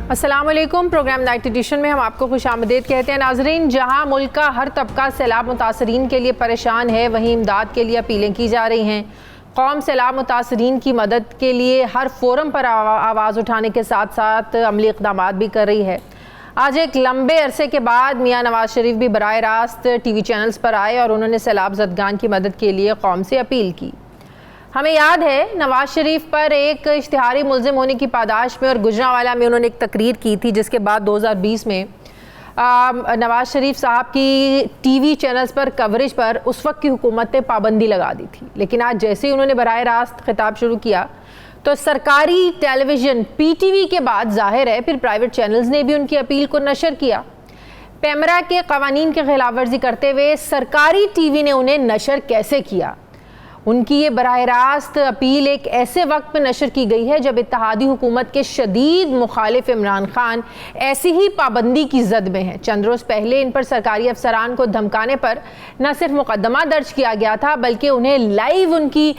अस्सलाम वालेकुम। Programme night addition में हम आपको खुशामदीद कहते हैं। नाजरीन, जहां मुल्क का हर तबका सैलाब मुतासरीन के लिए परेशान है, वहीं इमदाद के लिए अपीलें की जा रही हैं। कौम सैलाब मुतासरीन की मदद के लिए हर फोरम पर आवाज़ उठाने के साथ साथ अमली इक़दामात भी कर रही है। आज एक लंबे अरसे के बाद मियाँ नवाज शरीफ भी बराह रास्त TV चैनल्स पर आए और उन्होंने सैलाब ज़दगान की मदद के लिए कौम से अपील की। हमें याद है नवाज शरीफ पर एक इश्तिहारी मुल्ज़िम होने की पादाश में और गुजरांवाला में उन्होंने एक तकरीर की थी, जिसके बाद 2020 में नवाज शरीफ साहब की TV चैनल्स पर कवरेज पर उस वक्त की हुकूमत ने पाबंदी लगा दी थी। लेकिन आज जैसे ही उन्होंने बराह रास्त खिताब शुरू किया तो सरकारी टेलीविज़न PTV के बाद जाहिर है फिर प्राइवेट चैनल्स ने भी उनकी अपील को नशर किया। पैमरा के कवानीन की खिलाफ वर्जी करते हुए सरकारी TV ने उन्हें नशर कैसे किया? उनकी ये बराह रास्त अपील एक ऐसे वक्त में नशर की गई है जब इत्तेहादी हुकूमत के शदीद मुखालिफ इमरान खान ऐसी ही पाबंदी की जद में है। चंद रोज़ पहले इन पर सरकारी अफसरान को धमकाने पर न सिर्फ मुकदमा दर्ज किया गया था, बल्कि उन्हें लाइव उनकी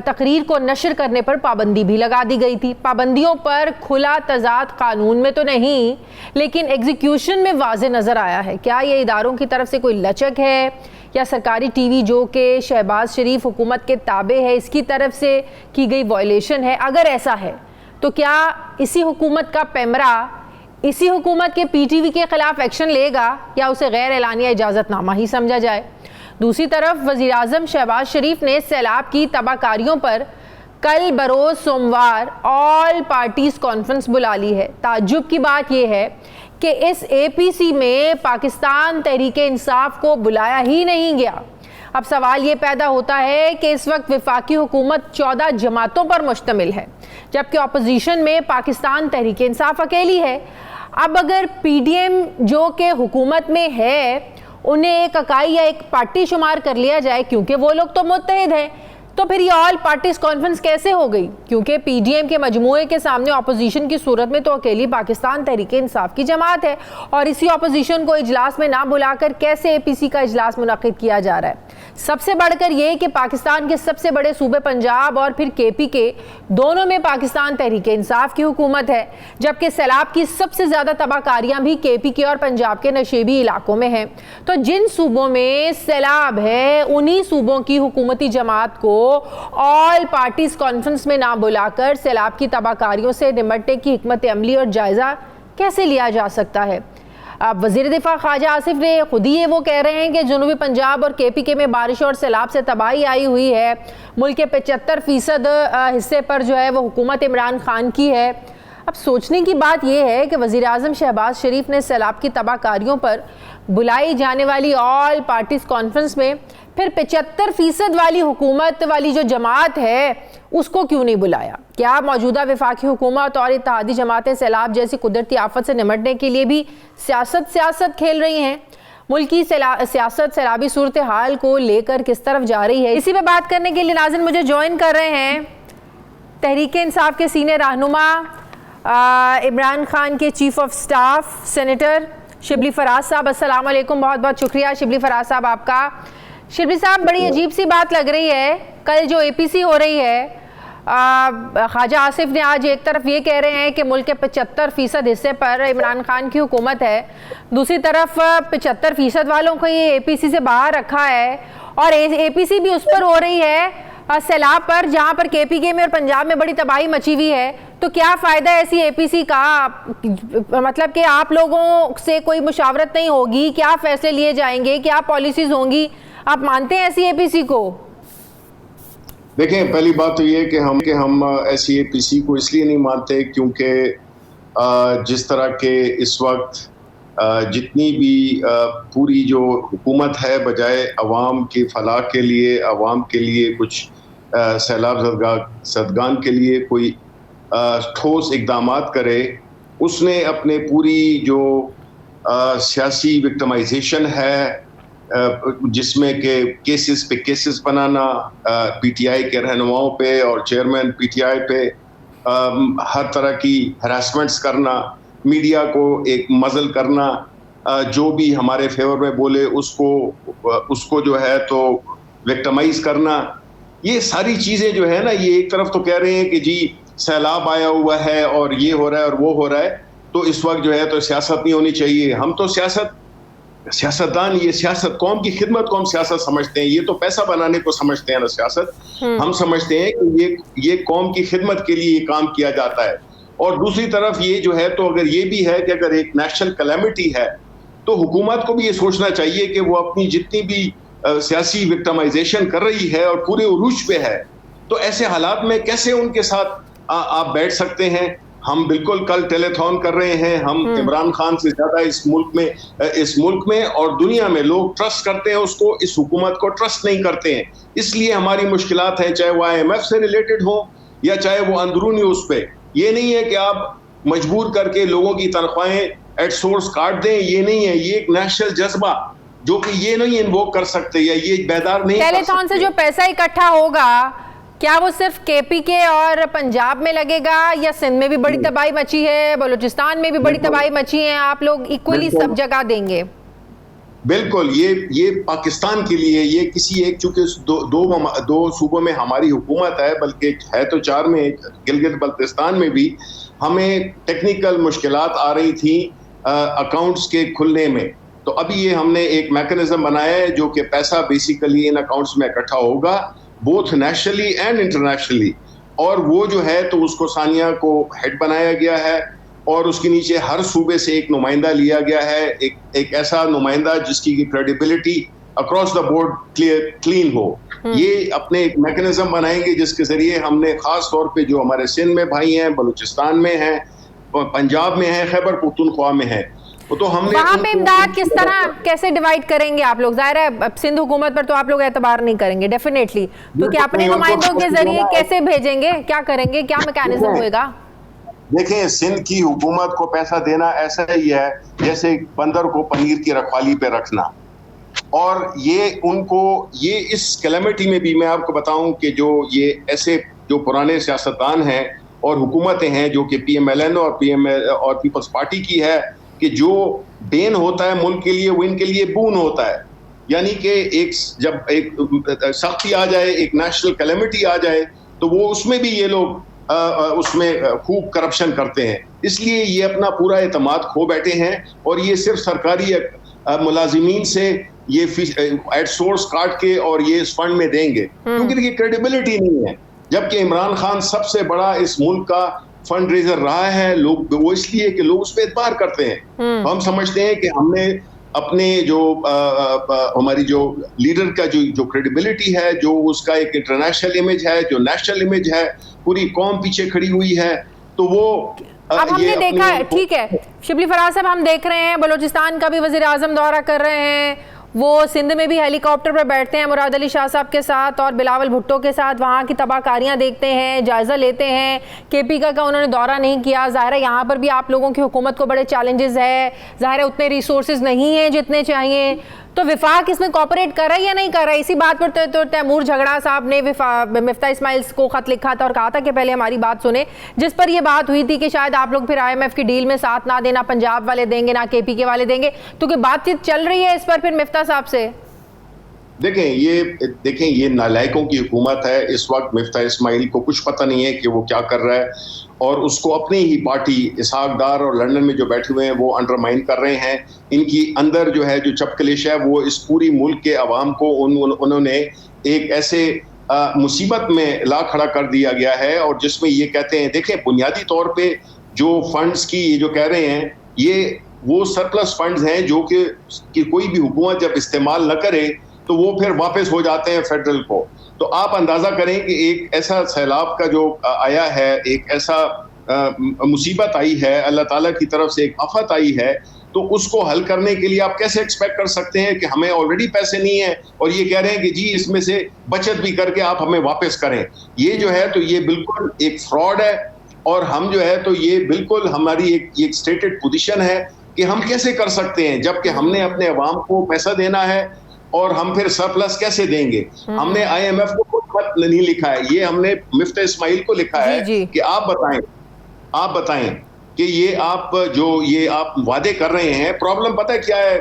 तकरीर को नशर करने पर पाबंदी भी लगा दी गई थी। पाबंदियों पर खुला तजाद कानून में तो नहीं, लेकिन एग्जीक्यूशन में वाज़े नज़र आया है। क्या ये इदारों की तरफ से कोई लचक है या सरकारी TV जो कि शहबाज शरीफ हुकूमत के ताबे है, इसकी तरफ से की गई वायलेशन है? अगर ऐसा है तो क्या इसी हुकूमत का पैमरा इसी हुकूमत के PTV के ख़िलाफ़ एक्शन लेगा या उसे गैर एलानिया इजाज़तनामा ही समझा जाए? दूसरी तरफ वज़ीर आज़म शहबाज शरीफ ने सैलाब की तबाहकारियों पर कल बरोज़ सोमवार ऑल पार्टीज़ कॉन्फ्रेंस बुला ली है। ताज्जुब की बात यह है कि इस APC में पाकिस्तान तहरीके इंसाफ को बुलाया ही नहीं गया। अब सवाल ये पैदा होता है कि इस वक्त वफाकी हुकूमत 14 जमातों पर मुश्तमिल है, जबकि अपोजिशन में पाकिस्तान तहरीके इंसाफ अकेली है। अब अगर PDM जो कि हुकूमत में है उन्हें एक इकाई या एक पार्टी शुमार कर लिया जाए, क्योंकि वो लोग तो मुत्तहिद हैं, तो फिर ये ऑल पार्टीज कॉन्फ्रेंस कैसे हो गई? क्योंकि PDM के मजमूए के सामने अपोजिशन की सूरत में तो अकेली पाकिस्तान तहरीके इंसाफ की जमात है, और इसी अपोजिशन को इजलास में ना बुलाकर कैसे APC का इजलास मुनक्किद किया जा रहा है? सबसे बढ़कर यह कि पाकिस्तान के सबसे बड़े सूबे पंजाब और फिर KPK दोनों में पाकिस्तान तहरीके इंसाफ की हुकूमत है, जबकि सैलाब की सबसे ज़्यादा तबाहकारियाँ भी KPK और पंजाब के नशेबी इलाकों में हैं। तो जिन सूबों में सैलाब है उन्हीं सूबों की हुकूमती जमात को ऑल पार्टीज कॉन्फ्रेंस में ना बुलाकर सैलाब की तबाहकारियों से निपटने की हिकमत अमली और जायजा कैसे लिया जा सकता है? अब वज़ीर दिफा ख्वाजा आसिफ ने खुद ही वो कह रहे हैं कि जनूबी पंजाब और KPK में बारिश और सैलाब से तबाही आई हुई है। मुल्क के 75% हिस्से पर जो है वो हुकूमत इमरान खान की है। अब सोचने की बात यह है कि वज़ीर आज़म शहबाज शरीफ ने सैलाब की तबाहकारियों पर बुलाई जाने वाली ऑल पार्टीज कॉन्फ्रेंस में फिर 75% वाली हुकूमत वाली जो जमात है उसको क्यों नहीं बुलाया? क्या मौजूदा वफाकी हुकूमत और इत्तेहादी जमातें सैलाब जैसी कुदरती आफत से निपटने के लिए भी सियासत खेल रही हैं? मुल्क की सियासत सैलाबी सूरत हाल को लेकर किस तरफ जा रही है? इसी पे बात करने के लिए नाज़रीन मुझे ज्वाइन कर रहे हैं तहरीके इंसाफ के सीनियर रहनुमा इमरान खान के chief of staff senator Shibli Faraz साहब। अस्सलाम वालेकुम, बहुत बहुत शुक्रिया शिबली फराज साहब आपका। शिबली साहब, बड़ी अजीब सी बात लग रही है, कल जो APC हो रही है, ख्वाजा आसिफ ने आज एक तरफ ये कह रहे हैं कि मुल्क के 75% हिस्से पर इमरान खान की हुकूमत है, दूसरी तरफ 75% वालों को ये APC से बाहर रखा है, और APC भी उस पर हो रही है सैलाब पर, जहाँ पर KPK में और पंजाब में बड़ी तबाही मची हुई है। तो क्या फ़ायदा है ऐसी APC का? मतलब कि आप लोगों से कोई मुशावरत नहीं होगी? क्या फ़ैसले लिए जाएंगे? क्या पॉलिसीज़ होंगी? आप मानते हैं ऐसी APC को? देखें, पहली बात तो ये कि हम ऐसी APC को इसलिए नहीं मानते क्योंकि जिस तरह के इस वक्त जितनी भी पूरी जो हुकूमत है बजाय अवाम की फलाह के लिए, अवाम के लिए कुछ सैलाब ज़दगान के लिए कोई ठोस इक़दामात करे, उसने अपने पूरी जो सियासी विक्टिमाइजेशन है जिसमें के केसेस पे केसेस बनाना, PTI के रहनुमाओं पे और चेयरमैन PTI पे हर तरह की हरासमेंट्स करना, मीडिया को एक मज़ल करना, जो भी हमारे फेवर में बोले उसको जो है तो विक्टिमाइज करना, ये सारी चीज़ें जो है ना, ये एक तरफ तो कह रहे हैं कि जी सैलाब आया हुआ है और ये हो रहा है और वो हो रहा है, तो इस वक्त जो है तो सियासत नहीं होनी चाहिए। हम तो सियासतदान, ये सियासत कौम की खिदमत को हम सियासत समझते हैं, ये तो पैसा बनाने को समझते हैं ना सियासत। हम समझते हैं कि ये कौम की खिदमत के लिए ये काम किया जाता है। और दूसरी तरफ ये जो है तो अगर ये भी है कि अगर एक नेशनल कैलेमिटी है तो हुकूमत को भी ये सोचना चाहिए कि वो अपनी जितनी भी सियासी विक्टिमाइजेशन कर रही है और पूरे उरूज पे है, तो ऐसे हालात में कैसे उनके साथ आप बैठ सकते हैं। हम बिल्कुल कल टेलीथॉन कर रहे हैं, हम इमरान खान से ज्यादा इस मुल्क में और दुनिया में लोग ट्रस्ट करते हैं उसको, इस हुकूमत को ट्रस्ट नहीं करते हैं। इसलिए हमारी मुश्किलात हैं, चाहे वो IMF से रिलेटेड हो या चाहे वो अंदरूनी उस पे। ये नहीं है कि आप मजबूर करके लोगों की तनख्वाहें एट सोर्स काट दें, ये नहीं है। ये एक नेशनल जज्बा जो कि ये नहीं इन्वोक कर सकते या ये बेदार नहीं। टेलीथॉन से जो पैसा इकट्ठा होगा क्या वो सिर्फ KP के और पंजाब में लगेगा या सिंध में भी बड़ी तबाही मची है, बलूचिस्तान में भी बड़ी तबाही मची है, आप लोग इक्वली सब जगह देंगे? बिल्कुल, ये पाकिस्तान के लिए, ये किसी एक, चूंकि दो सूबों में हमारी हुकूमत है, बल्कि है तो 4 में, गिलगित बल्तिस्तान में भी हमें टेक्निकल मुश्किलात आ रही थी अकाउंट्स के खुलने में। तो अभी ये हमने एक मैकेनिज्म बनाया है जो कि पैसा बेसिकली इन अकाउंट्स में इकट्ठा होगा, बोथ नेशनली एंड इंटरनेशनली। और वो जो है तो उसको सानिया को हेड बनाया गया है और उसके नीचे हर सूबे से एक नुमाइंदा लिया गया है, एक ऐसा नुमाइंदा जिसकी credibility across the board clean हो। ये अपने एक मैकेनिज्म बनाएंगे जिसके जरिए हमने खास तौर पे जो हमारे सिंध में भाई हैं, बलूचिस्तान में हैं, पंजाब में हैं, खैबर पख्तूनख्वा में हैं, तो हमने वहाँ पे इमदाद किस तरह कैसे डिवाइड करेंगे आप लोग? जाहिर है सिंध हुकूमत पर तो आप लोग एतबार नहीं करेंगे डेफिनेटली, तो क्या अपने नुमाइंदों के जरिए कैसे भेजेंगे, क्या करेंगे, क्या मैकेनिज्म होगा? देखें, सिंध की हुकूमत को पैसा देना ऐसा ही है जैसे बंदर को पनीर की रखवाली पे रखना। और ये इस कैलेमिटी में भी मैं आपको बताऊं कि जो ये ऐसे जो पुराने सियासतदान हैं और हुकूमतें हैं जो कि PMLN और पीपल्स पार्टी की है, कि जो बेन होता है मुल्क के लिए वो इनके लिए बून होता है। यानी कि जब एक सख्ती आ जाए, एक नेशनल कैलेमिटी आ जाए, तो वो उसमें भी ये लोग उसमें खूब करप्शन करते हैं। इसलिए ये अपना पूरा एतमाद खो बैठे हैं और ये सिर्फ सरकारी मुलाजिमीन से ये एट सोर्स काट के और ये इस फंड में देंगे, क्योंकि ये क्रेडिबिलिटी नहीं है। जबकि इमरान खान सबसे बड़ा इस मुल्क का फंड रेजर रहा है, लोग वो इसलिए कि लोग उस पर एतबार करते हैं। हम समझते हैं कि हमने अपने जो हमारी जो लीडर का जो क्रेडिबिलिटी है, जो उसका एक इंटरनेशनल इमेज है, जो नेशनल इमेज है, पूरी कौम पीछे खड़ी हुई है, तो वो अब हमने देखा है। ठीक है शिबली फराज साहब, हम देख रहे हैं बलूचिस्तान का भी वज़ीर आज़म दौरा कर रहे हैं, वो सिंध में भी हेलीकॉप्टर पर बैठते हैं मुराद अली शाह साहब के साथ और बिलावल भुट्टो के साथ, वहाँ की तबाहकारियाँ देखते हैं, जायज़ा लेते हैं। KP का उन्होंने दौरा नहीं किया। ज़ाहिर है यहाँ पर भी आप लोगों की हुकूमत को बड़े चैलेंजेस है, ज़ाहिर है उतने रिसोर्सेज नहीं हैं जितने चाहिए, तो विफाक इसमें कॉपरेट कर रहा है या नहीं कर रहा है? इसी बात पर तो तैमूर झगड़ा साहब ने मिफ्ता इस्माइल को खत लिखा था और कहा था कि पहले हमारी बात सुने, जिस पर यह बात हुई थी कि शायद आप लोग फिर IMF की डील में साथ ना देना, पंजाब वाले देंगे ना KP के वाले देंगे, तो क्या बातचीत चल रही है इस पर फिर मिफ्ता साहब से? देखें ये नालायकों की हुकूमत है। इस वक्त मिफ्ता इस्माइल को कुछ पता नहीं है कि वो क्या कर रहा है और उसको अपनी ही पार्टी इसहाक डार और लंदन में जो बैठे हुए हैं वो अंडरमाइन कर रहे हैं। इनकी अंदर जो है जो चपकलिश है वो इस पूरी मुल्क के अवाम को उन्होंने एक ऐसे मुसीबत में ला खड़ा कर दिया गया है और जिसमें ये कहते हैं, देखें बुनियादी तौर पे जो फंड्स की ये जो कह रहे हैं, ये वो सरप्लस फंड्स हैं जो कि कोई भी हुकूमत जब इस्तेमाल न करे तो वो फिर वापस हो जाते हैं फेडरल को। तो आप अंदाजा करें कि एक ऐसा सैलाब का जो आया है, एक ऐसा मुसीबत आई है, अल्लाह ताला की तरफ से एक आफत आई है, तो उसको हल करने के लिए आप कैसे एक्सपेक्ट कर सकते हैं कि हमें ऑलरेडी पैसे नहीं है और ये कह रहे हैं कि जी इसमें से बचत भी करके आप हमें वापस करें। ये जो है तो ये बिल्कुल एक फ्रॉड है और हम जो है तो ये बिल्कुल हमारी एक स्टेटेड पोजीशन है कि हम कैसे कर सकते हैं जबकि हमने अपने अवाम को पैसा देना है और हम फिर सरप्लस कैसे देंगे। हमने IMF को कोई खत नहीं लिखा है, ये हमने मिफ्ता इस्माइल को लिखा है कि आप बताएं कि ये आप वादे कर रहे हैं। प्रॉब्लम पता है क्या है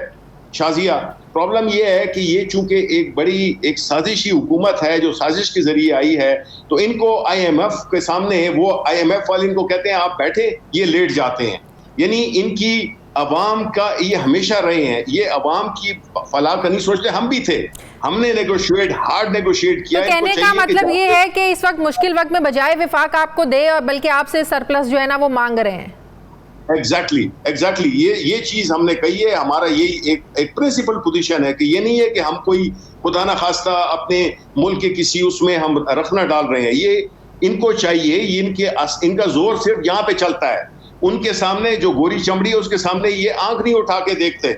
शाजिया? प्रॉब्लम ये है कि ये चूंकि एक बड़ी एक साजिशी हुकूमत है जो साजिश के जरिए आई है, तो इनको IMF के सामने वो IMF वाले इनको कहते हैं आप बैठे, ये लेट जाते हैं। यानी इनकी अवाम का ये हमेशा रहे हैं, ये अवाम की फलाह का नहीं सोचते। हम भी थे, हमने हार्ड नेगोशिएट किया। तो कहने का मतलब ये है कि इस वक्त मुश्किल वक्त में बजाय विफाक आपको दे और बल्कि आपसे सरप्लस जो है ना वो मांग रहे हैं। एग्जैक्टली ये चीज हमने कही है। हमारा यही एक प्रिंसिपल पोजीशन है कि ये नहीं है कि हम कोई खुदा ना खास्ता अपने मुल्क के किसी उसमें हम रखना डाल रहे हैं। ये इनको चाहिए, इनका जोर सिर्फ यहाँ पे चलता है। उनके सामने जो गोरी चमड़ी है उसके सामने ये आंख नहीं उठा के देखते।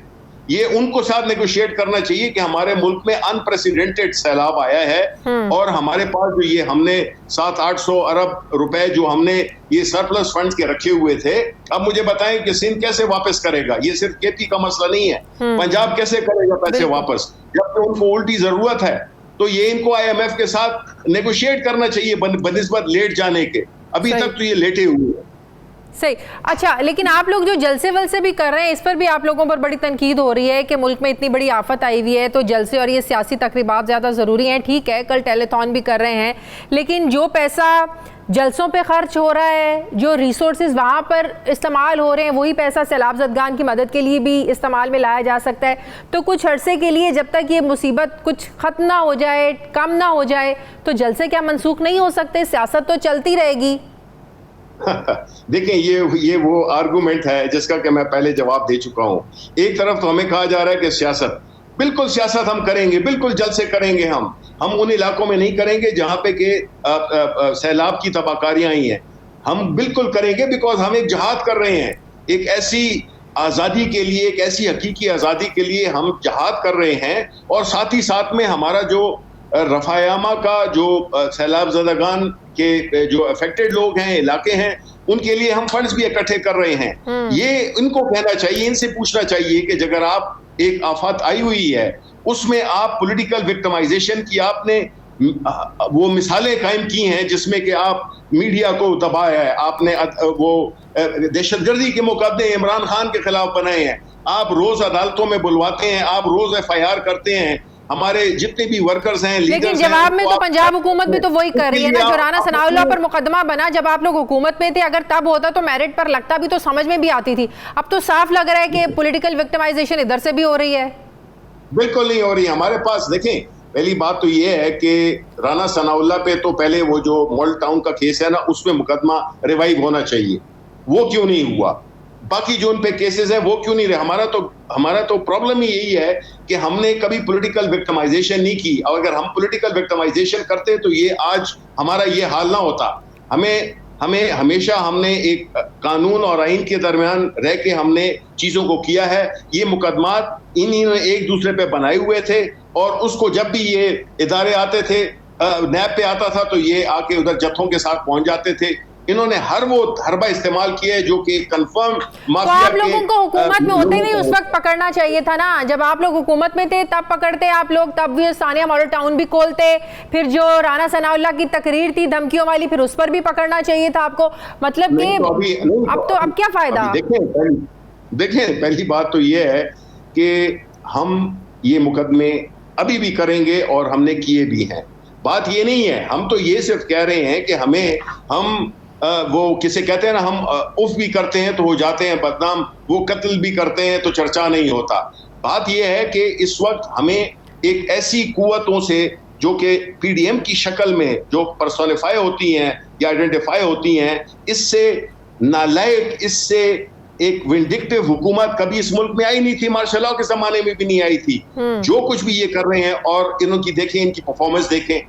ये उनको साथ नेगोशिएट करना चाहिए कि हमारे मुल्क में अनप्रेसिडेंटेड सैलाब आया है और हमारे पास जो ये हमने 700-800 अरब रुपए जो हमने ये सरप्लस फंड्स के रखे हुए थे, अब मुझे बताएं कि सिंध कैसे वापस करेगा? ये सिर्फ केपी का मसला नहीं है, पंजाब कैसे करेगा पैसे वापस जबकि उनको उल्टी जरूरत है। तो ये इनको IMF के साथ नेगोशिएट करना चाहिए बनिस्बत लेट जाने के। अभी तक तो ये लेटे हुए हैं। सही। अच्छा, लेकिन आप लोग जो जलसे वलसे भी कर रहे हैं इस पर भी आप लोगों पर बड़ी तनकीद हो रही है कि मुल्क में इतनी बड़ी आफत आई हुई है तो जलसे और ये सियासी तकरीबात ज़्यादा ज़रूरी हैं। ठीक है, कल टेलीथॉन भी कर रहे हैं, लेकिन जो पैसा जलसों पे खर्च हो रहा है, जो रिसोर्सेज वहाँ पर इस्तेमाल हो रहे हैं, वही पैसा सैलाब ज़दगान की मदद के लिए भी इस्तेमाल में लाया जा सकता है। तो कुछ अरसे के लिए जब तक ये मुसीबत कुछ ख़त्म ना हो जाए, कम ना हो जाए, तो जलसे क्या मनसूख नहीं हो सकते? सियासत तो चलती रहेगी। देखें, ये वो आर्गुमेंट है जिसका कि मैं पहले जवाब दे चुका हूं। एक तरफ तो हमें कहा जा रहा है कि सियासत हम करेंगे, बिल्कुल जलसे करेंगे। हम उन इलाकों में नहीं करेंगे जहां पे के सैलाब की तबाहकारियां आई हैं। हम बिल्कुल करेंगे बिकॉज हम एक जहाद कर रहे हैं, एक ऐसी आज़ादी के लिए, एक ऐसी हकीकी आज़ादी के लिए हम जहाद कर रहे हैं। और साथ ही साथ में हमारा जो रफायामा का जो सैलाब ज़दगान के जो अफेक्टेड लोग हैं, इलाके हैं, उनके लिए हम फंड्स भी इकट्ठे कर रहे हैं। ये इनको कहना चाहिए, इनसे पूछना चाहिए कि अगर आप एक आफत आई हुई है उसमें आप पॉलिटिकल विक्टिमाइजेशन की आपने वो मिसालें कायम की हैं जिसमें कि आप मीडिया को दबाया है, आपने वो दहशतगर्दी के मुकदमे इमरान खान के खिलाफ बनाए हैं, आप रोज अदालतों में बुलवाते हैं, आप रोज FIR करते हैं। हमारे जितने भी वर्कर्स हैं, लेकिन जवाब में तो पंजाब हुकूमत भी तो वही कर रही है ना। जो राना सनाउल्लाह पर मुकदमा बना जब आप लोग हुकूमत में थे, अगर तब होता तो मेरिट पर लगता भी तो समझ में भी आती थी। अब तो साफ लग रहा है कि पॉलिटिकल विक्टिमाइजेशन इधर से भी हो रही है। बिल्कुल नहीं हो रही। हमारे पास देखें, पहली बात तो ये है कि राना सनाउल्लाह पे तो पहले वो जो मॉडल टाउन का केस है ना, उसमें मुकदमा रिवाइव होना चाहिए, वो क्यों नहीं हुआ? बाकी जो उन पे केसेस है वो क्यों नहीं रहे? हमारा तो प्रॉब्लम ही यही है कि हमने कभी पॉलिटिकल विक्टिमाइजेशन नहीं की। और अगर हम पॉलिटिकल विक्टिमाइजेशन करते तो ये आज हमारा ये हाल ना होता। हमें हमेशा हमने एक कानून और आइन के दरमियान रह के हमने चीजों को किया है। ये मुकदमात इन्हीं ने एक दूसरे पे बनाए हुए थे और उसको जब भी ये इदारे आते थे, नैब पे आता था, तो ये आके उधर जत्थों के साथ पहुंच जाते थे। इन्होंने हर वो हरबा इस्तेमाल किया है जो कि कंफर्म माफिया। तो आप लोगों को हुकूमत में होते नहीं उस वक्त पकड़ना चाहिए था ना। जब आप लोग हुकूमत में थे तब पकड़ते आप लोग, तब भी सानिया मॉडल टाउन भी खोलते, फिर जो राना सनाउल्लाह की तकरीर थी धमकियों वाली, फिर उस पर भी पकड़ना चाहिए था आपको। मतलब कि अब क्या फायदा? देखें, पहली बात तो ये है कि हम ये मुकदमे अभी भी करेंगे और हमने किए भी हैं। बात ये नहीं है, हम तो ये सिर्फ कह रहे हैं कि हम वो किसे कहते हैं ना, हम उफ भी करते हैं तो हो जाते हैं बदनाम, वो कत्ल भी करते हैं तो चर्चा नहीं होता। बात यह है कि इस वक्त हमें एक ऐसी कुव्वतों से जो कि PDM की शक्ल में जो पर्सोनिफाई होती हैं या आइडेंटिफाई होती हैं, इससे नालायक, इससे एक विंडिक्टिव हुकूमत कभी इस मुल्क में आई नहीं थी, मार्शल लॉ के जमाने में भी नहीं आई थी। जो कुछ भी ये कर रहे हैं और इनकी देखें, इनकी परफॉर्मेंस देखें।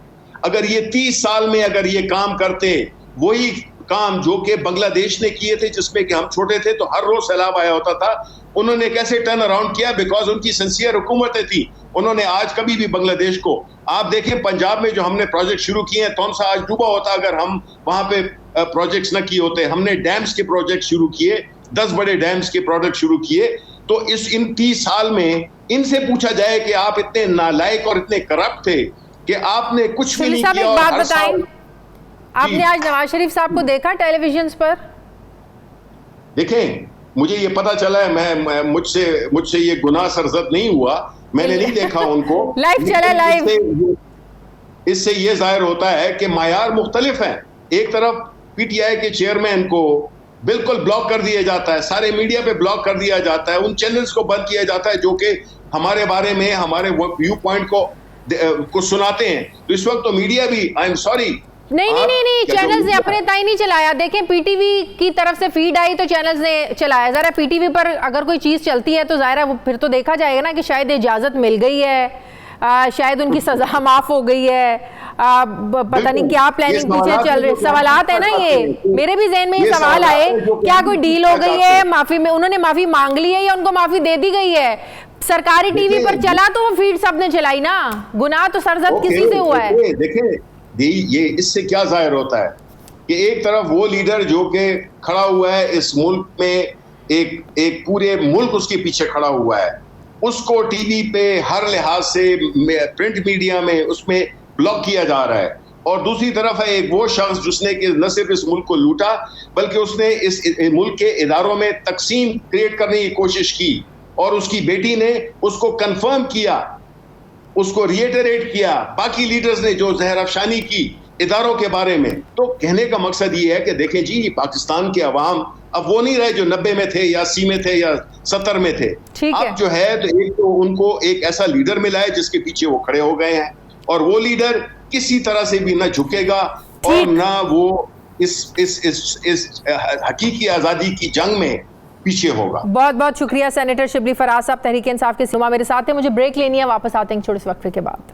अगर ये 30 साल में अगर ये काम करते, वही काम जो कि बांग्लादेश ने किए थे जिसमें कि हम छोटे थे तो हर रोज सैलाब आया होता था, उन्होंने कैसे टर्न अराउंड किया? बिकॉज उनकी सिंसियर हुकूमतें थी। उन्होंने आज कभी भी बांग्लादेश को, आप देखें पंजाब में जो हमने प्रोजेक्ट शुरू किए हैं, कौन सा आज डूबा होता अगर हम वहां पे प्रोजेक्ट्स न किए होते। हमने डैम्स के प्रोजेक्ट शुरू किए, 10 बड़े डैम्स के प्रोजेक्ट शुरू किए। तो इन 30 साल में इनसे पूछा जाए कि आप इतने नालायक और इतने करप्ट थे कि आपने कुछ भी नहीं किया। एक बात बताएं, आपने आज नवाज शरीफ साहब को देखा टेलीविजन पर? देखें, मुझे ये पता चला है, मुझसे ये गुनाह सरजद नहीं हुआ, मैंने नहीं देखा उनको। लाइव चला, लाइव। इससे ये जाहिर होता है कि मायार मुख्तलिफ हैं। एक तरफ PTI के चेयरमैन को बिल्कुल ब्लॉक कर दिया जाता है, सारे मीडिया पे ब्लॉक कर दिया जाता है, उन चैनल्स को बंद किया जाता है जो कि हमारे बारे में, हमारे व्यू पॉइंट को सुनाते हैं। तो इस वक्त तो मीडिया भी, आई एम सॉरी, नहीं, चैनल्स ने अपने ताई नहीं चलाया। देखें, पीटीवी की तरफ से फीड आई तो चैनल्स ने चलाया। जरा पीटीवी पर अगर कोई चीज चलती है तो जाहिर है फिर तो देखा जाएगा ना कि शायद इजाजत मिल गई है, शायद उनकी सजा माफ हो गई है, पता नहीं क्या प्लानिंग पीछे चल रही। सवालात है ना, ये मेरे भी जहन में ये सवाल आए, क्या कोई डील हो गई है, माफी में उन्होंने माफी मांग ली है या उनको माफी दे दी गई है? सरकारी टीवी पर चला तो वो फीड सबने चलाई ना, गुनाह तो सरजद किसी से हुआ है। देखिए ये इससे क्या जाहिर होता है कि एक तरफ वो लीडर जो कि खड़ा हुआ है इस मुल्क में, एक पूरे मुल्क उसके पीछे खड़ा हुआ है, उसको टीवी पे हर लिहाज से, प्रिंट मीडिया में उसमें ब्लॉक किया जा रहा है, और दूसरी तरफ है एक वो शख्स जिसने कि न सिर्फ इस मुल्क को लूटा बल्कि उसने इस मुल्क के इदारों में तकसीम क्रिएट करने की कोशिश की, और उसकी बेटी ने उसको कंफर्म किया, उसको रिएटरेट किया, बाकी लीडर्स ने जो जहर अफशानी की इदारों के बारे में। तो कहने का मकसद ये है कि देखें जी, पाकिस्तान के अवाम अब वो नहीं रहे जो 90 में थे या 80 में थे या 70 में थे। अब जो है तो एक तो उनको एक ऐसा लीडर मिला है जिसके पीछे वो खड़े हो गए हैं, और वो लीडर किसी तरह से भी ना झुकेगा और ना वो इस हकीकी आजादी की जंग में पीछे होगा। बहुत बहुत शुक्रिया सेनेटर शिबली फराज साहब, तहरीक इंसाफ के सिमा मेरे साथ हैं। मुझे ब्रेक लेनी है, वापस आते हैं छोटे से वक्फे के बाद।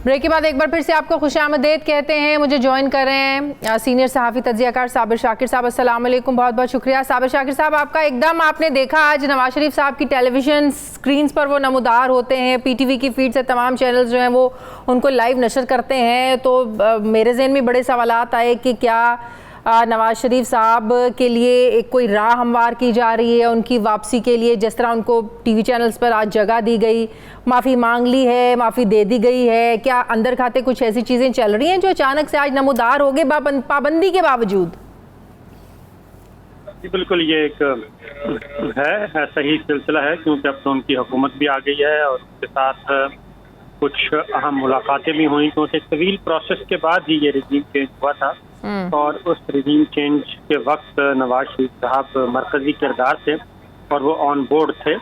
ब्रेक के बाद एक बार फिर से आपको खुशामदीद कहते हैं। मुझे ज्वाइन कर रहे हैं सीनियर सहाफ़ी तज्ज़ियाकार साबिर शाकिर साहब। अस्सलाम वालेकुम, बहुत बहुत शुक्रिया। साबिर शाकिर साहब, आपका एकदम आपने देखा आज नवाज शरीफ साहब की टेलीविज़न स्क्रीन्स पर वो नमूदार होते हैं, पीटीवी की फीड से तमाम चैनल्स जो हैं वो उनको लाइव नशर करते हैं, तो मेरे जहन में बड़े सवालात आए कि क्या नवाज शरीफ साहब के लिए एक कोई राह हमवार की जा रही है उनकी वापसी के लिए, जिस तरह उनको टीवी चैनल्स पर आज जगह दी गई, माफ़ी मांग ली है, माफ़ी दे दी गई है, क्या अंदर खाते कुछ ऐसी चीज़ें चल रही हैं जो अचानक से आज नमूदार हो गए पाबंदी के बावजूद? बिल्कुल, ये एक है सही सिलसिला है, क्योंकि अब तो उनकी हुकूमत भी आ गई है और उसके साथ कुछ अहम मुलाकातें भी हुई, क्योंकि तवील प्रोसेस के बाद ही ये रिजीम चेंज हुआ था, और उस रिजीम चेंज के वक्त नवाज शरीफ साहब मरकजी किरदार थे और वो ऑन बोर्ड थे,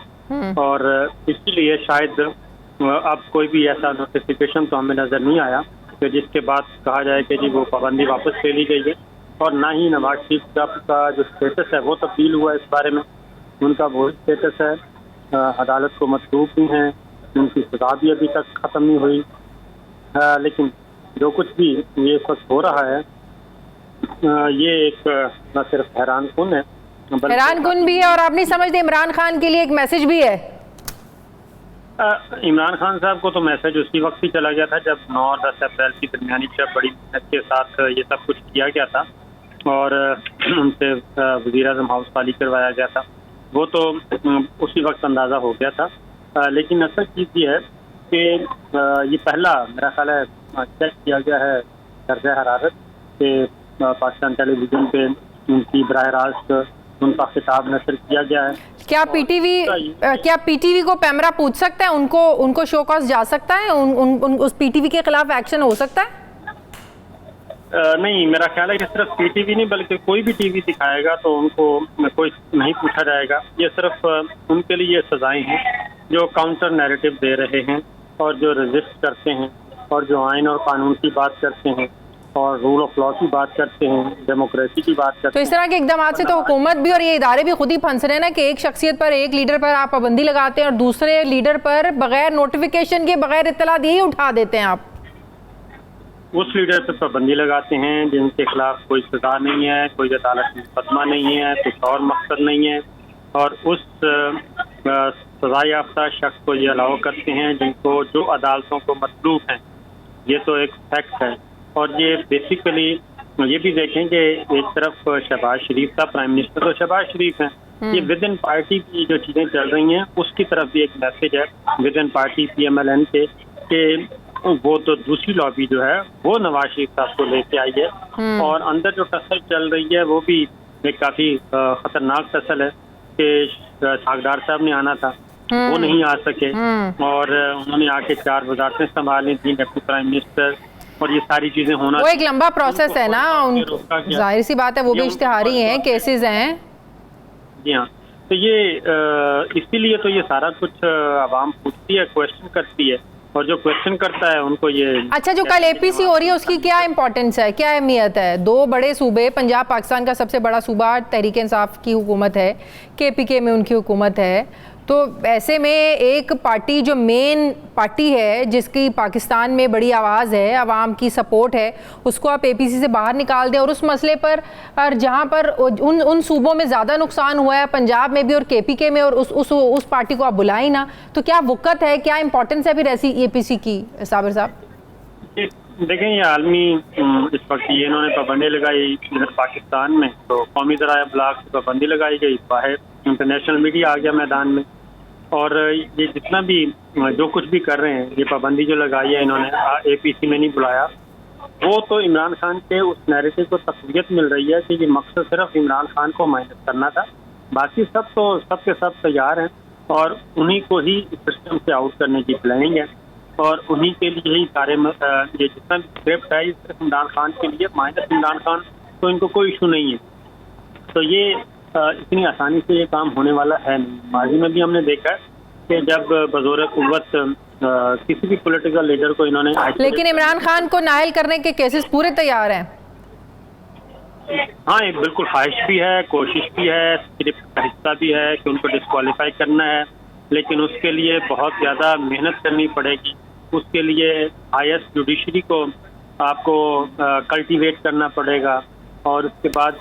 और इसीलिए शायद अब कोई भी ऐसा नोटिफिकेशन तो हमें नज़र नहीं आया कि जिसके बाद कहा जाए कि जी वो पाबंदी वापस ले ली गई है, और ना ही नवाज शरीफ साहब का जो स्टेटस है वो तब्दील हुआ है। इस बारे में उनका वो स्टेटस है, अदालत को मतलूब भी हैं, उनकी सजा भी अभी तक ख़त्म नहीं हुई, लेकिन जो कुछ भी ये इस वक्त हो रहा है ये एक न सिर्फ हैरान कुन है, हैरान कुन भी है, और आप नहीं समझते इमरान खान के लिए एक मैसेज भी है? इमरान खान साहब को तो मैसेज उसी वक्त ही चला गया था जब 9 और 10 अप्रैल की दरमियानी शब बड़ी मेहनत के साथ ये सब कुछ किया गया था और उनसे वज़ीर-ए-आज़म हाउस खाली करवाया गया था, वो तो उसी वक्त अंदाज़ा हो गया था। लेकिन असल चीज़ ये है कि ये पहला मेरा ख्याल है चेक किया गया है दर्जा हरारत के पाकिस्तान टेलीविज़न पे उनकी बराह रास्त उनका खिताब नशर किया गया है। क्या पीटीवी को पैमरा पूछ सकता है, उनको शो कॉज जा सकता है, उस पीटीवी के खिलाफ एक्शन हो सकता है? नहीं, मेरा ख्याल है कि सिर्फ पीटीवी नहीं बल्कि कोई भी टीवी दिखाएगा तो उनको कोई नहीं पूछा जाएगा। ये सिर्फ उनके लिए सजाएं हैं जो काउंटर नैरेटिव दे रहे हैं और जो रेजिस्ट करते हैं और जो आइन और कानून की बात करते हैं और रूल ऑफ लॉ की बात करते हैं, डेमोक्रेसी की बात करते हैं। तो इस तरह के इकदाम से तो हुकूमत भी और ये इदारे भी खुद ही फंस रहे हैं ना कि एक शख्सियत पर, एक लीडर पर आप पाबंदी लगाते हैं और दूसरे लीडर पर बगैर नोटिफिकेशन के, बगैर इत्तला दिए ही उठा देते हैं। आप उस लीडर पर पाबंदी लगाते हैं जिनके खिलाफ कोई सजा नहीं है, कोई अदालत में मुकदमा नहीं है, कुछ और मकसद नहीं है, और उस सजा याफ्ता शख्स को ये अलाउ करते हैं जिनको जो अदालतों को मतलूब हैं। ये तो एक फैक्ट है। और ये बेसिकली ये भी देखें कि एक तरफ शहबाज शरीफ का प्राइम मिनिस्टर तो शहबाज शरीफ हैं, ये विद इन पार्टी की जो चीज़ें चल रही हैं उसकी तरफ भी एक मैसेज है विद इन पार्टी PMLN के कि वो तो दूसरी लॉबी जो है वो नवाज शरीफ साहब को लेके आई है, और अंदर जो टसल चल रही है वो भी एक काफ़ी ख़तरनाक टसल है के सागदार साहब ने आना था, वो नहीं आ सके और उन्होंने आके 4 वजारतें संभाली थी, डिप्टी प्राइम मिनिस्टर, और ये सारी चीजें होना, वो एक लंबा प्रोसेस है ना, जाहिर सी बात है, वो भी इश्तिहारी हैं, केसेस हैं। जी हाँ, तो ये इसीलिए तो ये सारा कुछ आवाम पूछती है, क्वेश्चन करती है, और जो क्वेश्चन करता है उनको ये। अच्छा, जो कल एपीसी हो रही है उसकी क्या इंपॉर्टेंस है, क्या अहमियत है? 2 बड़े सूबे, पंजाब पाकिस्तान का सबसे बड़ा सूबा तहरीक इंसाफ की हुकूमत है, केपीके में उनकी हुकूमत है, तो ऐसे में एक पार्टी जो मेन पार्टी है जिसकी पाकिस्तान में बड़ी आवाज़ है, आवाम की सपोर्ट है, उसको आप एपीसी से बाहर निकाल दें, और उस मसले पर और जहाँ पर उन सूबों में ज़्यादा नुकसान हुआ है, पंजाब में भी और केपीके में, और उस पार्टी को आप बुलाएं ना, तो क्या वक़्त है, क्या इंपॉर्टेंस है फिर ऐसी एपीसी की? साबिर साहब देखें, ये आलमी इस वक्त ये इन्होंने पाबंदी लगाई इधर पाकिस्तान में, तो कौमी ज़राए ब्लॉक से पाबंदी लगाई गई, बाहर इंटरनेशनल मीडिया आ गया मैदान में, और ये जितना भी जो कुछ भी कर रहे हैं, ये पाबंदी जो लगाई है इन्होंने, एपीसी में नहीं बुलाया, वो तो इमरान खान के उस नैरेटिव को तक़वियत मिल रही है कि ये मकसद सिर्फ इमरान खान को माइनस करना था, बाकी सब तो सब के सब तैयार हैं और उन्हीं को ही सिस्टम से आउट करने की प्लानिंग है, और उन्हीं के लिए ही सारे ये जितना भी स्क्रिप्ट है ये सिर्फ इमरान खान के लिए, माइनस इमरान खान तो इनको कोई इशू नहीं है। तो ये इतनी आसानी से ये काम होने वाला है नहीं। माजी में भी हमने देखा है कि जब बज़ोर कुव्वत किसी भी पॉलिटिकल लीडर को इन्होंने, लेकिन इमरान खान को नायल करने के केसेस पूरे तैयार हैं। हाँ, एक बिल्कुल ख्वाहिश भी है, कोशिश भी है, स्क्रिप्ट का हिस्सा भी है कि उनको डिस्क्वालीफाई करना है, लेकिन उसके लिए बहुत ज़्यादा मेहनत करनी पड़ेगी। उसके लिए हाईएस्ट जुडिशरी को आपको कल्टीवेट करना पड़ेगा, और उसके बाद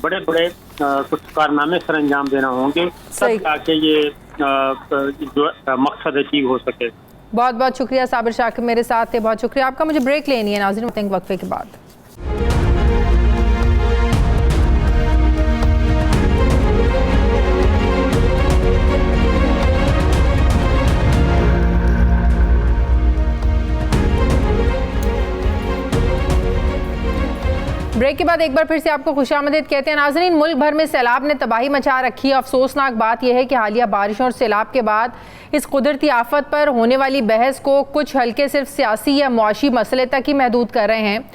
बड़े बड़े कुछ कारनामे सर अंजाम देना होंगे, तब ताकि ये जो मकसद अचीव हो सके। बहुत बहुत शुक्रिया साबिर शाकिब मेरे साथ थे, बहुत शुक्रिया आपका। मुझे ब्रेक लेनी है नाज़रीन, वक्फे के बाद। ब्रेक के बाद एक बार फिर से आपको खुशामदीद कहते हैं नाज़रीन। मुल्क भर में सैलाब ने तबाही मचा रखी है। अफसोसनाक बात यह है कि हालिया बारिशों और सैलाब के बाद इस कुदरती आफत पर होने वाली बहस को कुछ हल्के सिर्फ सियासी या मुआशी मसले तक ही महदूद कर रहे हैं।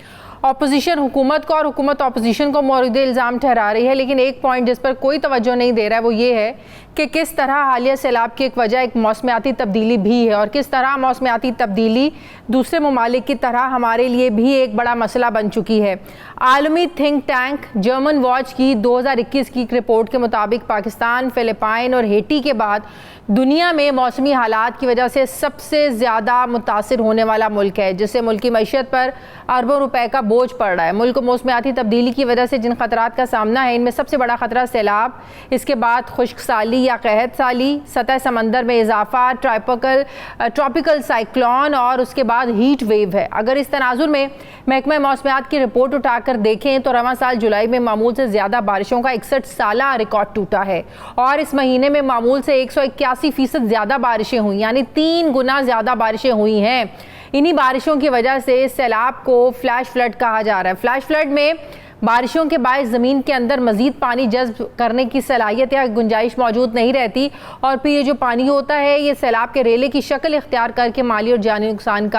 अपोजिशन हुकूमत को और हुकूमत अपोजिशन को मौरूद इल्ज़ाम ठहरा रही है, लेकिन एक पॉइंट जिस पर कोई तवज्जो नहीं दे रहा है वो ये है कि किस तरह हालिया सैलाब की एक वजह एक मौसमियाती तब्दीली भी है, और किस तरह मौसमियाती तब्दीली दूसरे ममालिक की तरह हमारे लिए भी एक बड़ा मसला बन चुकी है। आलमी थिंक टैंक जर्मन वॉच की 2021 की एक रिपोर्ट के मुताबिक पाकिस्तान, फ़िलिपाइन और हेटी के बाद दुनिया में मौसमी हालात की वजह से सबसे ज़्यादा मुतासिर होने वाला मुल्क है, जिससे मुल्क की मईशत पर अरबों रुपए का बोझ पड़ रहा है। मुल्क को मौसमियाती तब्दीली की वजह से जिन खतरात का सामना है, इनमें सबसे बड़ा खतरा सैलाब, इसके बाद खुश्क साली या कहत साली, सतह समंदर में इजाफा, ट्रॉपिकल साइक्लोन और उसके बाद हीट वेव है। अगर इस तनाजुर में महकमा मौसमियात की रिपोर्ट उठाकर देखें तो रवां साल जुलाई में मामूल से ज़्यादा बारिशों का 61 साला रिकॉर्ड टूटा है, और इस महीने में मामूल से 181% ज़्यादा बारिशें हुई, यानी 3 गुना ज़्यादा बारिशें हुई हैं। इन्हीं बारिशों की वजह से सैलाब को फ्लैश फ्लड कहा जा रहा है। फ्लैश फ्लड में बारिशों के बायस ज़मीन के अंदर मज़ीद पानी जज्ब करने की सलाहियत या गुंजाइश मौजूद नहीं रहती, और फिर ये जो पानी होता है ये सैलाब के रेले की शक्ल इख्तियार करके माली और जानी नुकसान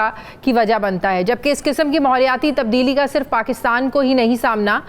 की वजह बनता है। जबकि इस किस्म की माहौलियाती तब्दीली का सिर्फ पाकिस्तान को ही नहीं सामना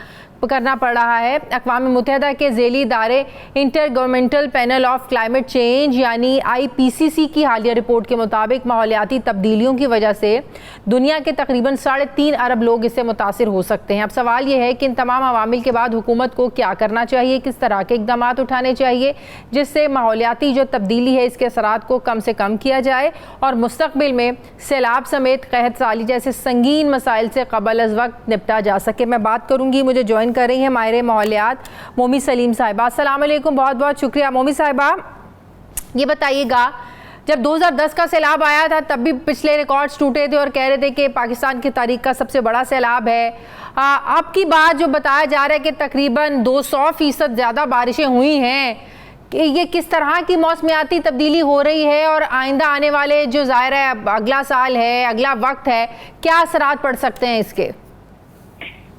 करना पड़ रहा है। अक़वाम मुत्तहिदा के ज़ेली इदारे inter governmental panel of climate change यानी IPCC की हालिया रिपोर्ट के मुताबिक माहौलियाती तब्दीलियों की वजह से दुनिया के तकरीबन 3.5 अरब लोग इससे मुतासिर हो सकते हैं। अब सवाल ये है कि इन तमाम अवामिल के बाद हुकूमत को क्या करना चाहिए, किस तरह के इक़दाम उठाने चाहिए जिससे माहौलियाती जो तब्दीली है इसके असरात को कम से कम किया जाए और मुस्तक़बिल में सैलाब समेत कहत साली जैसे संगीन मसाइल से क़बल अज़ वक्त निपटा जा सके। मैं बात करूँगी, मुझे ज्वाइन कर रही हैं माहिर माहौलियात मोमी सलीम साहिबा। अस्सलाम वालेकुम, बहुत बहुत शुक्रिया। मोमी साहिबा, ये बताइएगा, जब 2010 का सैलाब आया था तब भी पिछले रिकॉर्ड्स टूटे थे और कह रहे थे कि पाकिस्तान की तारीख का सबसे बड़ा सैलाब है। अब की बात जो बताया जा रहा है कि तकरीबन 200% ज़्यादा बारिशें हुई हैं, कि ये किस तरह की मौसमियाती तब्दीली हो रही है और आइंदा आने वाले जो ज़ाहिर है अगला साल है, अगला वक्त है, क्या असरात पड़ सकते हैं इसके?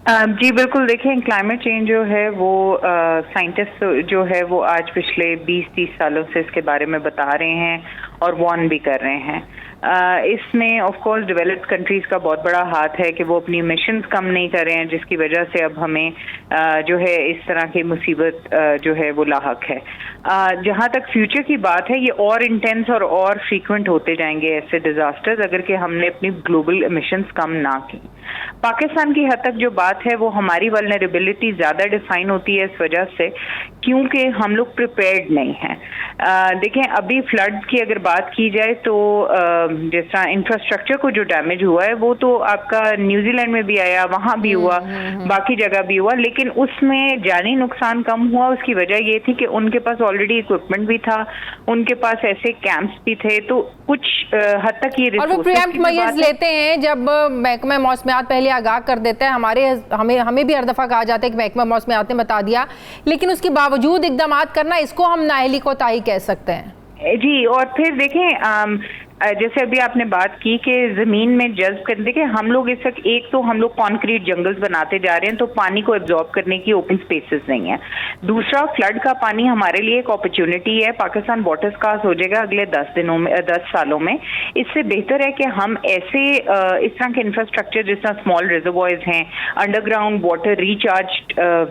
जी बिल्कुल, देखिए क्लाइमेट चेंज जो है वो साइंटिस्ट जो है वो आज पिछले 20-30 सालों से इसके बारे में बता रहे हैं और वार्न भी कर रहे हैं। इसमें ऑफ कोर्स डेवलप्ड कंट्रीज का बहुत बड़ा हाथ है कि वो अपनी इमिशंस कम नहीं कर रहे हैं, जिसकी वजह से अब हमें जो है इस तरह की मुसीबत जो है वो लाहक है। जहाँ तक फ्यूचर की बात है, ये और इंटेंस और फ्रीक्वेंट होते जाएंगे ऐसे डिजास्टर्स अगर कि हमने अपनी ग्लोबल इमिशंस कम ना की। पाकिस्तान की हद तक जो बात है वो हमारी वल्नरेबिलिटी ज़्यादा डिफाइन होती है इस वजह से क्योंकि हम लोग प्रिपेयर्ड नहीं हैं। देखें, अभी फ्लड की अगर बात की जाए तो जिस तरह इंफ्रास्ट्रक्चर को जो डैमेज हुआ है वो तो आपका न्यूजीलैंड में भी आया, वहाँ भी हुआ, बाकी जगह भी हुआ, लेकिन उसमें जानी नुकसान कम हुआ। उसकी वजह ये थी कि उनके पास ऑलरेडी इक्विपमेंट भी था, उनके पास ऐसे कैंप्स भी थे, तो कुछ हद तक ये और वो प्रीएम्प्ट मेजर्स लेते हैं। जब महकमा मौसमियात पहले आगाह कर देता है, हमें भी हर दफ़ा कहा जाता है कि महकमा मौसमियात ने बता दिया, लेकिन उसके बावजूद इक़दामात करना, इसको हम नाअहली कोताही कह सकते हैं। जी, और फिर देखें जैसे अभी आपने बात की कि जमीन में जज्ब कर, देखिए हम लोग इस वक्त एक तो हम लोग कॉन्क्रीट जंगल्स बनाते जा रहे हैं तो पानी को एब्जॉर्ब करने की ओपन स्पेसेस नहीं है। दूसरा, फ्लड का पानी हमारे लिए एक अपॉर्चुनिटी है। पाकिस्तान वाटर स्कार्स हो जाएगा अगले 10 सालों में। इससे बेहतर है कि हम ऐसे इस तरह के इंफ्रास्ट्रक्चर जिस तरह स्मॉल रिजर्वॉयर्स हैं, अंडरग्राउंड वाटर रिचार्ज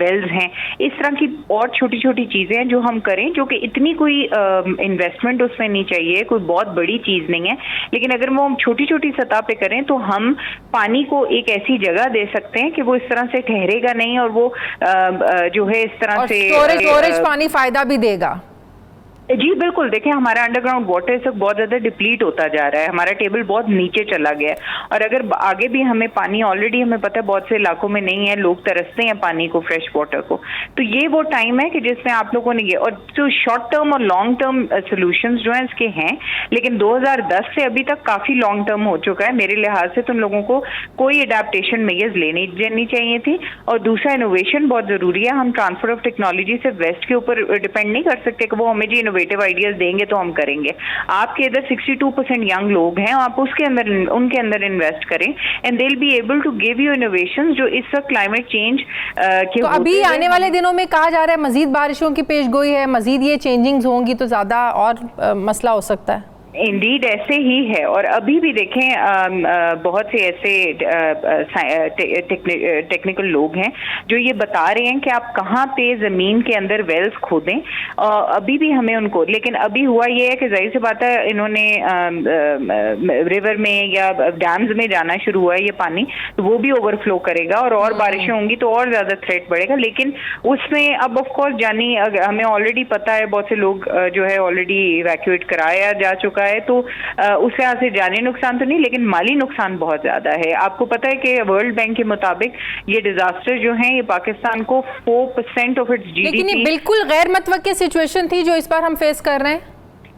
वेल्स हैं, इस तरह की और छोटी छोटी चीजें हैं जो हम करें, जो कि इतनी कोई इन्वेस्टमेंट उसमें नहीं चाहिए, कोई बहुत बड़ी चीज है, लेकिन अगर वो हम छोटी छोटी सतह पे करें तो हम पानी को एक ऐसी जगह दे सकते हैं कि वो इस तरह से ठहरेगा नहीं और वो जो है इस तरह से स्टोरेज पानी फायदा भी देगा। जी बिल्कुल, देखें हमारा अंडरग्राउंड वाटर इस वक्त बहुत ज्यादा डिप्लीट होता जा रहा है, हमारा टेबल बहुत नीचे चला गया है और अगर आगे भी हमें पानी, ऑलरेडी हमें पता है बहुत से इलाकों में नहीं है, लोग तरसते हैं पानी को, फ्रेश वाटर को, तो ये वो टाइम है कि जिसमें आप लोगों ने और जो शॉर्ट टर्म और लॉन्ग टर्म सोल्यूशंस जो हैं इसके हैं, लेकिन 2010 से अभी तक काफी लॉन्ग टर्म हो चुका है मेरे लिहाज से। तुम लोगों को कोई अडेप्टेशन मेजर्स लेनी चाहिए थी। और दूसरा, इनोवेशन बहुत जरूरी है। हम ट्रांसफर ऑफ टेक्नोलॉजी से वेस्ट के ऊपर डिपेंड नहीं कर सकते कि वो हमें जी इनोवेटिव आइडियाज देंगे तो हम करेंगे। आपके इधर 62% यंग लोग हैं, आप उनके अंदर इन्वेस्ट करें and they will be able to give you innovations जो इस वक्त क्लाइमेट चेंज के तो अभी आने वाले दिनों में कहा जा रहा है मजीद बारिशों की पेशगोई है, मजीद ये चेंजिंग्स होंगी तो ज्यादा और मसला हो सकता है। इंडीड ऐसे ही है। और अभी भी देखें बहुत से ऐसे टेक्निकल लोग हैं जो ये बता रहे हैं कि आप कहाँ पे ज़मीन के अंदर वेल्स खोदें, अभी भी हमें उनको, लेकिन अभी हुआ ये है कि जाहिर सी बात है इन्होंने रिवर में या डैम्स में जाना शुरू हुआ है ये पानी, तो वो भी ओवरफ्लो करेगा और बारिशें होंगी तो और ज़्यादा थ्रेट बढ़ेगा। लेकिन उसमें अब ऑफ कोर्स जानी हमें ऑलरेडी पता है, बहुत से लोग जो है ऑलरेडी इवैक्यूएट कराया जा चुका है, तो उससे यहाँ से जानी नुकसान तो नहीं लेकिन माली नुकसान बहुत ज्यादा है। आपको पता है कि वर्ल्ड बैंक के मुताबिक ये डिजास्टर जो हैं ये पाकिस्तान को 4% ऑफ इट्स जीडीपी, लेकिन ये बिल्कुल गैर मुतवक्किल सिचुएशन थी जो इस बार हम फेस कर रहे हैं।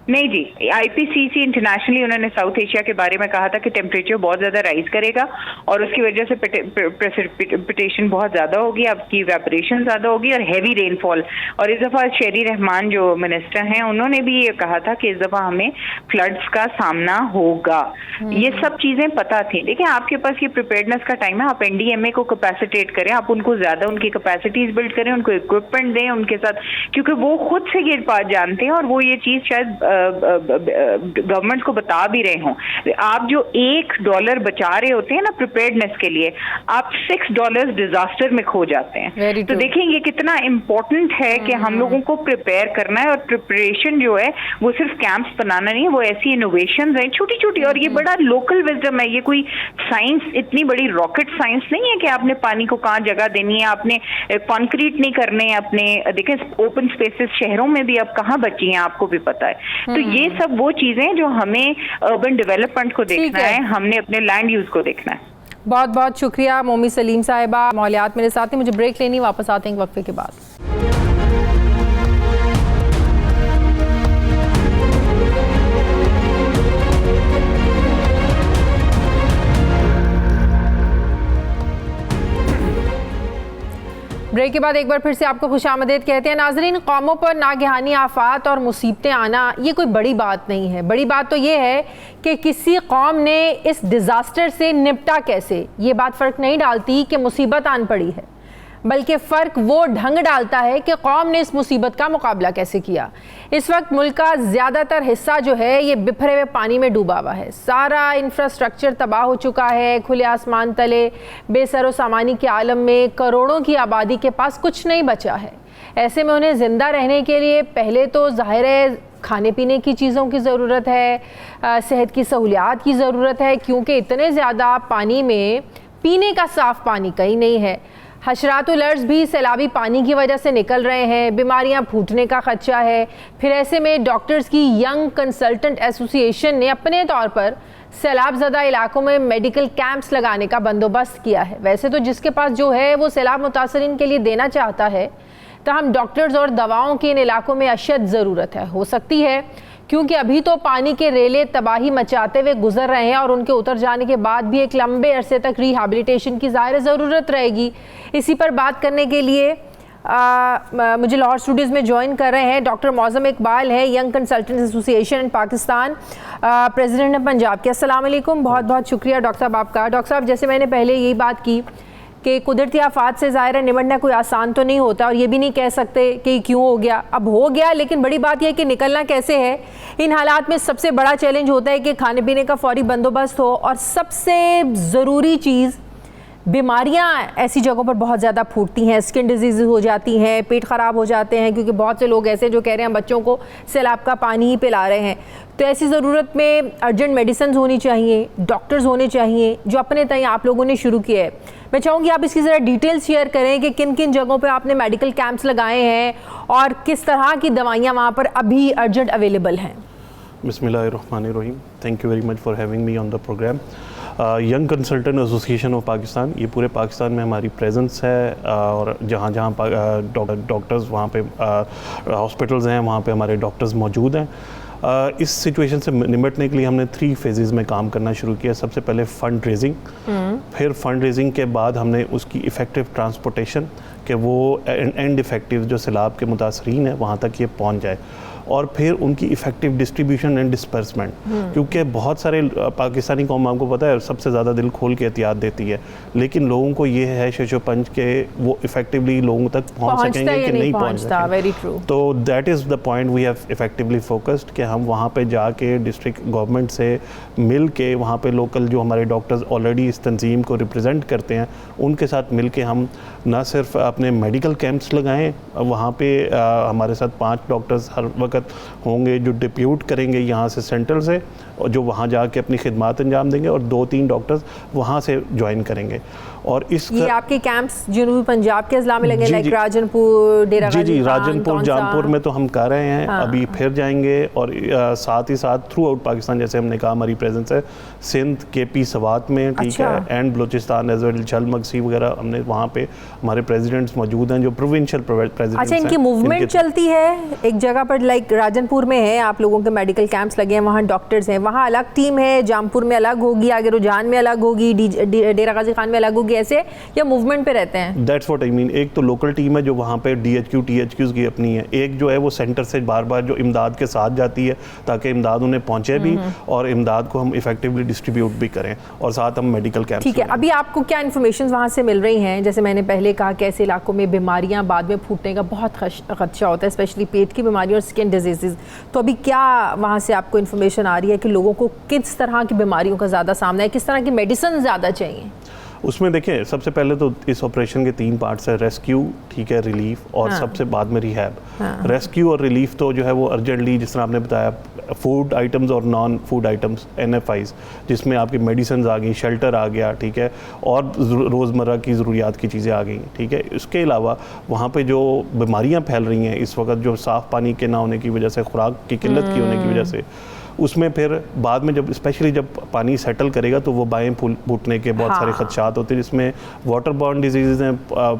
नहीं जी, IPCC इंटरनेशनली उन्होंने साउथ एशिया के बारे में कहा था कि टेम्परेचर बहुत ज़्यादा राइज करेगा और उसकी वजह से प्रेसिपिटेशन बहुत ज़्यादा होगी, आपकी इवेपोरेशन ज़्यादा होगी और हैवी रेनफॉल। और इस दफ़ा शेरी रहमान जो मिनिस्टर हैं उन्होंने भी ये कहा था कि इस दफ़ा हमें फ्लड्स का सामना होगा। ये सब चीज़ें पता थी। देखिए, आपके पास ये प्रिपेयर्डनेस का टाइम है, आप NDMA को कैपेसिटेट करें, आप उनको ज़्यादा उनकी कैपेसिटीज़ बिल्ड करें, उनको इक्विपमेंट दें उनके साथ, क्योंकि वो खुद से ये बात जानते हैं और वो ये चीज़ शायद गवर्नमेंट को बता भी रहे हों। आप जो $1 बचा रहे होते हैं ना प्रिपेयर्डनेस के लिए, आप $6 डिजास्टर में खो जाते हैं। तो देखें ये कितना इम्पोर्टेंट है कि हम लोगों को प्रिपेयर करना है। और प्रिपरेशन जो है वो सिर्फ कैंप्स बनाना नहीं है, वो ऐसी इनोवेशंस हैं छोटी छोटी, और ये बड़ा लोकल विजडम है। ये कोई साइंस, इतनी बड़ी रॉकेट साइंस नहीं है कि आपने पानी को कहाँ जगह देनी है, आपने कंक्रीट नहीं करने अपने। देखें, ओपन स्पेसेस शहरों में भी अब कहाँ बची हैं, आपको भी पता है। तो ये सब वो चीजें जो हमें अर्बन डेवलपमेंट को देखना है, हमने अपने लैंड यूज को देखना है। बहुत बहुत शुक्रिया मोमी सलीम साहिबा, माहौलियात मेरे साथ हैं। मुझे ब्रेक लेनी, वापस आते हैं वक्फे के बाद। ब्रेक के बाद एक बार फिर से आपको खुशामदीद कहते हैं। नाजरीन, कौमों पर नागहानी आफात और मुसीबतें आना ये कोई बड़ी बात नहीं है। बड़ी बात तो ये है कि किसी कौम ने इस डिज़ास्टर से निपटा कैसे। ये बात फ़र्क नहीं डालती कि मुसीबत आन पड़ी है, बल्कि फ़र्क वो ढंग डालता है कि कौम ने इस मुसीबत का मुकाबला कैसे किया। इस वक्त मुल्क का ज़्यादातर हिस्सा जो है ये बिखरे हुए पानी में डूबा हुआ है। सारा इंफ्रास्ट्रक्चर तबाह हो चुका है। खुले आसमान तले बेसरो सामानी के आलम में करोड़ों की आबादी के पास कुछ नहीं बचा है। ऐसे में उन्हें ज़िंदा रहने के लिए पहले तो ज़ाहिर है खाने पीने की चीज़ों की ज़रूरत है, सेहत की सहूलियात की ज़रूरत है, क्योंकि इतने ज़्यादा पानी में पीने का साफ़ पानी कहीं नहीं है। हशरातुल अर्ज़ भी सैलाबी पानी की वजह से निकल रहे हैं। बीमारियां फूटने का खदशा है। फिर ऐसे में डॉक्टर्स की यंग कंसल्टेंट एसोसिएशन ने अपने तौर पर सैलाब ज़दा इलाकों में मेडिकल कैंप्स लगाने का बंदोबस्त किया है। वैसे तो जिसके पास जो है वो सैलाब मुतासरीन के लिए देना चाहता है, ताहम डॉक्टर्स और दवाओं की इन इलाकों में अशद ज़रूरत है। हो सकती है क्योंकि अभी तो पानी के रेले तबाही मचाते हुए गुजर रहे हैं और उनके उतर जाने के बाद भी एक लंबे अरसे तक रिहैबिलिटेशन की ज़ाहिर ज़रूरत रहेगी। इसी पर बात करने के लिए मुझे लाहौर स्टूडियोज़ में ज्वाइन कर रहे हैं डॉक्टर मौज़म इकबाल है, young consultant association in Pakistan, president है पंजाब के। अस्सलाम वालेकुम, बहुत बहुत शुक्रिया डॉक्टर साहब आपका। डॉक्टर साहब, जैसे मैंने पहले यही बात की कि कुदरती आफात से ज़ाहिर है निपटना कोई आसान तो नहीं होता और ये भी नहीं कह सकते कि क्यों हो गया। अब हो गया, लेकिन बड़ी बात यह है कि निकलना कैसे है। इन हालात में सबसे बड़ा चैलेंज होता है कि खाने पीने का फौरी बंदोबस्त हो, और सबसे ज़रूरी चीज़ बीमारियां ऐसी जगहों पर बहुत ज़्यादा फूटती हैं। स्किन डिजीज़ हो जाती हैं, पेट ख़राब हो जाते हैं, क्योंकि बहुत से लोग ऐसे जो कह रहे हैं बच्चों को सैलाब का पानी ही पिला रहे हैं। तो ऐसी ज़रूरत में अर्जेंट मेडिसिन होनी चाहिए, डॉक्टर्स होने चाहिए, जो अपने तय आप लोगों ने शुरू किया है। मैं चाहूँगी आप इसकी ज़रा डिटेल शेयर करें कि किन किन जगहों पे आपने मेडिकल कैंप्स लगाए हैं और किस तरह की दवाइयाँ वहाँ पर अभी अर्जेंट अवेलेबल हैं। बिस्मिल्लाहिर्रहमानिर्रहीम। Thank you very much for having me on the programme. Young consultant association of Pakistan, ये पूरे पाकिस्तान में हमारी प्रेजेंस है, और जहाँ जहाँ डॉक्टर्स वहाँ पे हॉस्पिटल्स हैं वहाँ पे हमारे डॉक्टर्स मौजूद हैं। इस सिचुएशन से निपटने के लिए हमने 3 फेजेस में काम करना शुरू किया। सबसे पहले फ़ंड रेजिंग, फिर फ़ंड रेजिंग के बाद हमने उसकी इफ़ेक्टिव ट्रांसपोर्टेशन, कि वो एंड इफ़ेक्टिव जो सैलाब के मुतासरीन हैं वहाँ तक ये पहुँच जाए, और फिर उनकी इफ़ेक्टिव डिस्ट्रीब्यूशन एंड डिस्पर्समेंट। क्योंकि बहुत सारे पाकिस्तानी कौम, आपको पता है, सबसे ज़्यादा दिल खोल के एहतियात देती है, लेकिन लोगों को ये है शशोपंज के वो इफ़ेक्टिवली लोगों तक पहुंच सकेंगे कि नहीं पहुंच सकेंगे। तो that is the point we have effectively focused, कि हम वहाँ पे जाके डिस्ट्रिक्ट गवर्नमेंट से मिल के, वहाँ पे लोकल जो हमारे डॉक्टर्स ऑलरेडी इस तंजीम को रिप्रेजेंट करते हैं उनके साथ मिल के हम ना सिर्फ अपने मेडिकल कैंप्स लगाएँ, वहाँ पे हमारे साथ 5 डॉक्टर्स हर वक्त होंगे जो डिप्यूट करेंगे यहाँ से सेंटर से, और जो वहाँ जाके अपनी खिदमात अंजाम देंगे, और 2-3 डॉक्टर्स वहाँ से ज्वाइन करेंगे। और ये आपके कैंप्स जनूबी पंजाब के अजला में लगे, लाइक राजनपुर, डेरा गाजी जी, राजनपुर, जामपुर में तो हम कर रहे हैं। हाँ। अभी फिर जाएंगे, और साथ ही साथ थ्रू आउट पाकिस्तान, जैसे हमने कहा हमारी प्रेजेंस है सिंध, KP सवात में, ठीक है, एंड बलूचिस्तान एज वेल, झलमगसी वगैरह, हमने वहाँ पे हमारे प्रेसिडेंट्स मौजूद हैं जो प्रोविंशियल प्रेसिडेंट्स। अच्छा, इनकी मूवमेंट चलती है एक जगह पर, लाइक राजनपुर में है आप लोगों के मेडिकल कैंप्स लगे हैं, वहाँ डॉक्टर्स हैं, वहाँ अलग टीम है, जामपुर में अलग होगी, आगे रुझान में अलग होगी, डेरा गाजी खान में अलग होगी, ऐसे या मूवमेंट पे रहते हैं? That's what I mean. एक तो लोकल टीम है जो वहाँ पे DHQ THQs की अपनी है, एक जो है वो सेंटर से बार बार जो इमदाद के साथ जाती है ताकि इमदाद उन्हें पहुँचे भी, और इमदाद को हम इफेक्टिवली डिस्ट्रीब्यूट भी करें, और साथ हम मेडिकल कैंप। ठीक है, अभी आपको क्या इन्फॉर्मेशन वहाँ से मिल रही हैं? जैसे मैंने पहले कहा कि ऐसे इलाकों में बीमारियाँ बाद में फूटने का बहुत खदशा होता है, स्पेशली पेट की बीमारी और स्किन डिजीज़। तो अभी क्या वहाँ से आपको इन्फॉर्मेशन आ रही है कि लोगों को किस तरह की बीमारियों का ज़्यादा सामना है, किस तरह की मेडिसिन ज़्यादा चाहिए? उसमें देखिए, सबसे पहले तो इस ऑपरेशन के 3 पार्ट्स है, रेस्क्यू, ठीक है, रिलीफ, और सबसे बाद में रिहैब। रेस्क्यू और रिलीफ तो जो है वो अर्जेंटली, जिस तरह आपने बताया, फूड आइटम्स और नॉन फूड आइटम्स, NFIs, जिसमें आपकी मेडिसिन आ गई, शेल्टर आ गया, ठीक है, और रोज़मर्रा की ज़रूरियात की चीज़ें आ गई, ठीक है। इसके अलावा वहाँ पे जो बीमारियाँ फैल रही हैं इस वक्त, जो साफ़ पानी के ना होने की वजह से, खुराक की किल्लत की होने की वजह से, उसमें फिर बाद में जब स्पेशली जब पानी सेटल करेगा तो वो बाएँ फूटने के बहुत सारे खदशात होते हैं, जिसमें वाटर बॉर्न डिजीज़ हैं,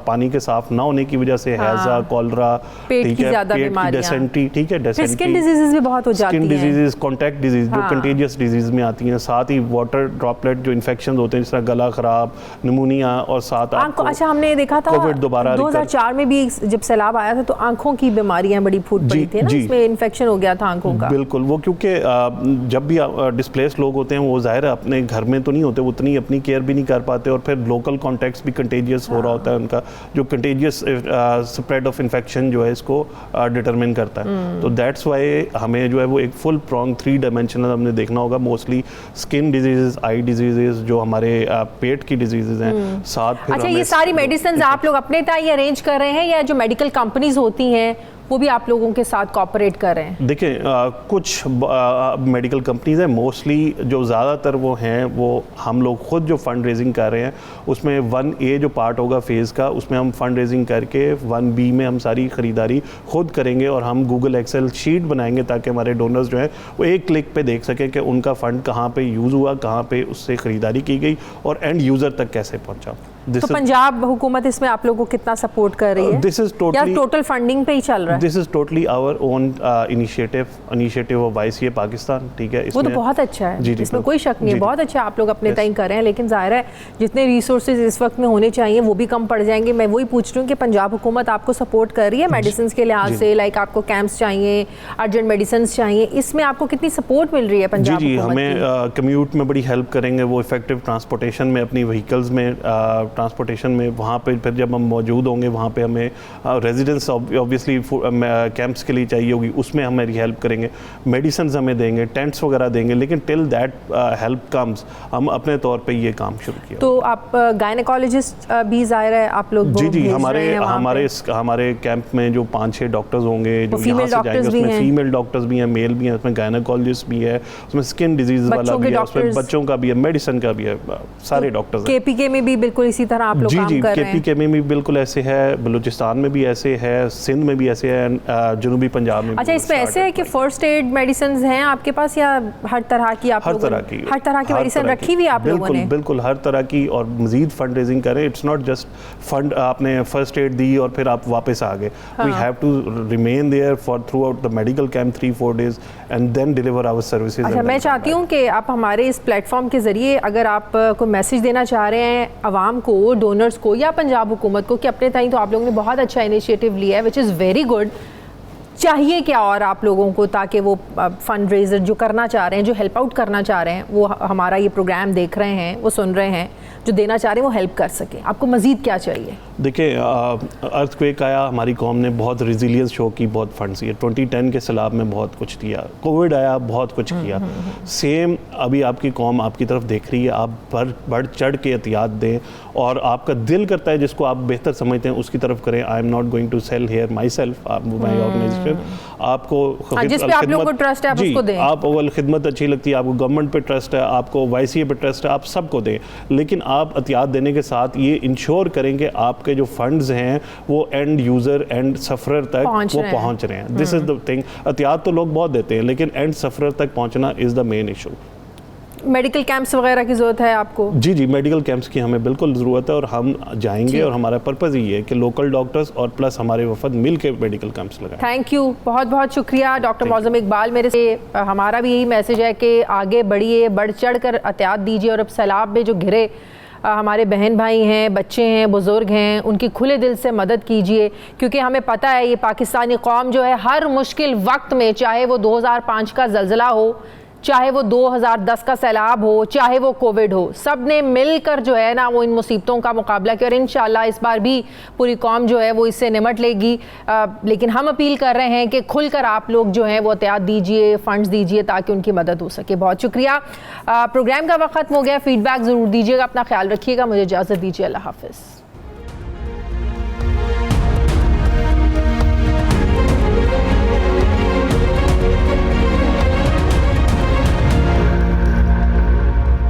पानी के साफ ना होने की वजह से हैज़ा, कॉलरा, ठीक है, पेट की डिसेंट्री, ठीक है, डिसेंट्री, स्किन डिजीजेस भी बहुत हो जाती हैं, स्किन डिजीजेस, कॉन्टैक्ट डिजीज जो कंटेजियस डिजीज में आती हैं, साथ ही वाटर ड्रॉपलेट जो इन्फेक्शन होते हैं, जिस तरह गला खराब, निमोनिया, और साथ आपको अच्छा, हमने देखा था कोविड दोबारा 2004 में भी जब सैलाब आया था तो आंखों की बीमारियां बड़ी फूट पड़ी थी ना, इसमें इन्फेक्शन हो गया था आंखों का। बिल्कुल, वो क्योंकि जब भी डिस्प्लेस लोग होते हैं वो ज़ाहिर है अपने घर में तो नहीं होते, उतनी अपनी केयर भी नहीं कर पाते, और फिर लोकल कॉन्टेक्ट्स भी कंटेजियस हो रहा होता है उनका, जो कंटेजियस स्प्रेड ऑफ इन्फेक्शन जो है इसको डिटरमिन करता है। तो दैट्स वाई हमें जो है वो एक फुल प्रॉन्ग 3 डायमेंशनल हमने देखना होगा, मोस्टली स्किन डिजीजेस, आई डिजीजेस, जो हमारे पेट की डिजीजेस हैं, साथ फिर अच्छा, ये सारी मेडिसिन आप लोग अपने ताई अरेंज कर रहे हैं या जो मेडिकल कंपनीज होती हैं वो भी आप लोगों के साथ कोऑपरेट कर रहे हैं? देखिए, कुछ मेडिकल कंपनीज हैं, मोस्टली जो ज़्यादातर वो हैं वो हम लोग खुद जो फंड रेजिंग कर रहे हैं, उसमें 1A जो पार्ट होगा फेज़ का, उसमें हम फंड रेजिंग करके 1B में हम सारी ख़रीदारी खुद करेंगे, और हम गूगल एक्सेल शीट बनाएंगे ताकि हमारे डोनर्स जो हैं वो एक क्लिक पे देख सकें कि उनका फ़ंड कहाँ पे यूज़ हुआ, कहाँ पे उससे ख़रीदारी की गई और एंड यूज़र तक कैसे पहुँचा। तो पंजाब हुकूमत इसमें आप लोगों को कितना सपोर्ट कर रही है? This is totally, total funding पे ही चल रहा है? This is totally our own initiative of YCA Pakistan, ठीक है। वो तो बहुत अच्छा है, इसमें कोई शक नहीं है, बहुत अच्छा आप लोग अपने तय कर रहे हैं, लेकिन जाहिर है जितने रिसोर्सेज इस वक्त में होने चाहिए वो भी कम पड़ जाएंगे। मैं वही पूछ रही हूँ कि पंजाब हुकूमत आपको सपोर्ट कर रही है मेडिसिन के लिहाज से, लाइक आपको कैंप्स चाहिए, अर्जेंट मेडिसिन चाहिए, इसमें आपको कितनी सपोर्ट मिल रही है पंजाब हुकूमत की? हमें कम्यूट में बड़ी हेल्प करेंगे वो, इफेक्टिव ट्रांसपोर्टेशन में, अपनी व्हीकल्स में ट्रांसपोर्टेशन में, वहाँ पे फिर जब हम मौजूद होंगे वहाँ पे हमें रेजिडेंस ऑब्वियसली कैंप्स के लिए चाहिए होगी, उसमें हमारी हेल्प करेंगे, मेडिसिन हमें देंगे, टेंट्स वगैरह देंगे, लेकिन टिल दैट हेल्प कम्स हम अपने तौर पे ये काम शुरू किया। तो आप गायनेकोलॉजिस्ट भी ज़ाहिर है आप लोग जी हमारे कैंप में जो 5-6 डॉक्टर्स होंगे जो यहाँ से जाएंगे, उसमें फीमेल डॉक्टर्स भी हैं, मेल भी हैं, उसमें गायनेकोलॉजिस्ट भी है, उसमें स्किन डिजीज वाला भी है, उसमें बच्चों का भी है, मेडिसिन का भी है, सारे डॉक्टर्स हैं। KPK में भी बिल्कुल इसी तरह आप लोग काम कर रहे हैं? KPK में भी बिल्कुल ऐसे है, बलूचिस्तान में भी ऐसे है, सिंध में भी ऐसे है, जनूबी पंजाब में। अच्छा, इसमें ऐसे है कि फर्स्ट एड मेडिसिन हैं आपके पास या हर तरह की आप लोगों ने हर तरह की मेडिसिन रखी हुई आप लोगों ने? बिल्कुल हर तरह की, और मजीद फंड रेजिंग करें। इट्स नॉट जस्ट फंड आपने फर्स्ट एड दी और फिर आप वापस आ गए, we have to remain there for throughout the medical camp 3-4 days and then deliver our services. अच्छा, मैं चाहती हूँ कि आप हमारे इस प्लेटफॉर्म के जरिए अगर आप कोई मैसेज देना चाह रहे हैं आवाम को, डोनर्स को या पंजाब हुकूमत को, कि अपने ताईं तो आप लोगों ने बहुत अच्छा इनिशिएटिव लिया है, विच इज़ वेरी गुड, चाहिए क्या और आप लोगों को ताकि वो फंड रेजर जो करना चाह रहे हैं, जो हेल्प आउट करना चाह रहे हैं, वो हमारा ये प्रोग्राम देख रहे हैं, वो सुन रहे हैं, जो देना चाह रहे हैं वो हेल्प कर सकें, आपको मज़ीद क्या चाहिए? देखिए, अर्थक्वेक आया, हमारी कौम ने बहुत रेजिलियंस शो की, बहुत फंड्स दिए, 2010 के सैलाब में बहुत कुछ दिया, कोविड आया, बहुत कुछ किया, सेम अभी आपकी कौम आपकी तरफ देख रही है, आप बढ़ चढ़ के एहतियात दें, और आपका दिल करता है जिसको आप बेहतर समझते हैं उसकी तरफ करें। I am not going to sell here myself, my organisation, आपको जिस पे आप लोगों को ट्रस्ट है आप उसको दें, आप अव्वल खिदमत अच्छी लगती है, आपको गवर्नमेंट पे ट्रस्ट है, आपको YCA पे ट्रस्ट है, आप सबको दें, लेकिन आप एहतियात देने के साथ ये इंश्योर करें कि आपके जो फंड्स हैं वो एंड यूज़र, एंड सफरर तक वो पहुंच रहे हैं। This is the thing. एहतियात तो लोग बहुत देते हैं, लेकिन एंड सफरर तक पहुंचना is the main issue. Medical camps वगैरह की ज़रूरत है आपको? जी, मेडिकल कैंप्स की हमें बिल्कुल ज़रूरत है, और हम जाएंगे, और हमारा पर्पज़ ये है कि लोकल डॉक्टर्स और प्लस हमारे वफद मिल के मेडिकल कैंप्स लगाएं। थैंक यू, बहुत बहुत शुक्रिया डॉक्टर मौज़म इकबाल। मेरे से हमारा भी यही मैसेज है कि आगे बढ़िए, बढ़ चढ़ कर एहतियात दीजिए, और अब सैलाब में जो घिरे हमारे बहन भाई हैं, बच्चे हैं, बुज़ुर्ग हैं, उनकी खुले दिल से मदद कीजिए, क्योंकि हमें पता है ये पाकिस्तानी कौम जो है हर मुश्किल वक्त में, चाहे वो 2005 का ज़लज़ला हो, चाहे वो 2010 का सैलाब हो, चाहे वो कोविड हो, सब ने मिलकर जो है ना वो इन मुसीबतों का मुकाबला किया, और इंशाल्लाह इस बार भी पूरी कौम जो है वो इससे निमट लेगी। लेकिन हम अपील कर रहे हैं कि खुलकर आप लोग जो हैं वो एहतियात दीजिए, फंड्स दीजिए ताकि उनकी मदद हो सके। बहुत शुक्रिया। प्रोग्राम का वक्त खत्म हो गया, फीडबैक ज़रूर दीजिएगा, अपना ख्याल रखिएगा, मुझे इजाज़त दीजिए, अल्लाह हाफ़िज़।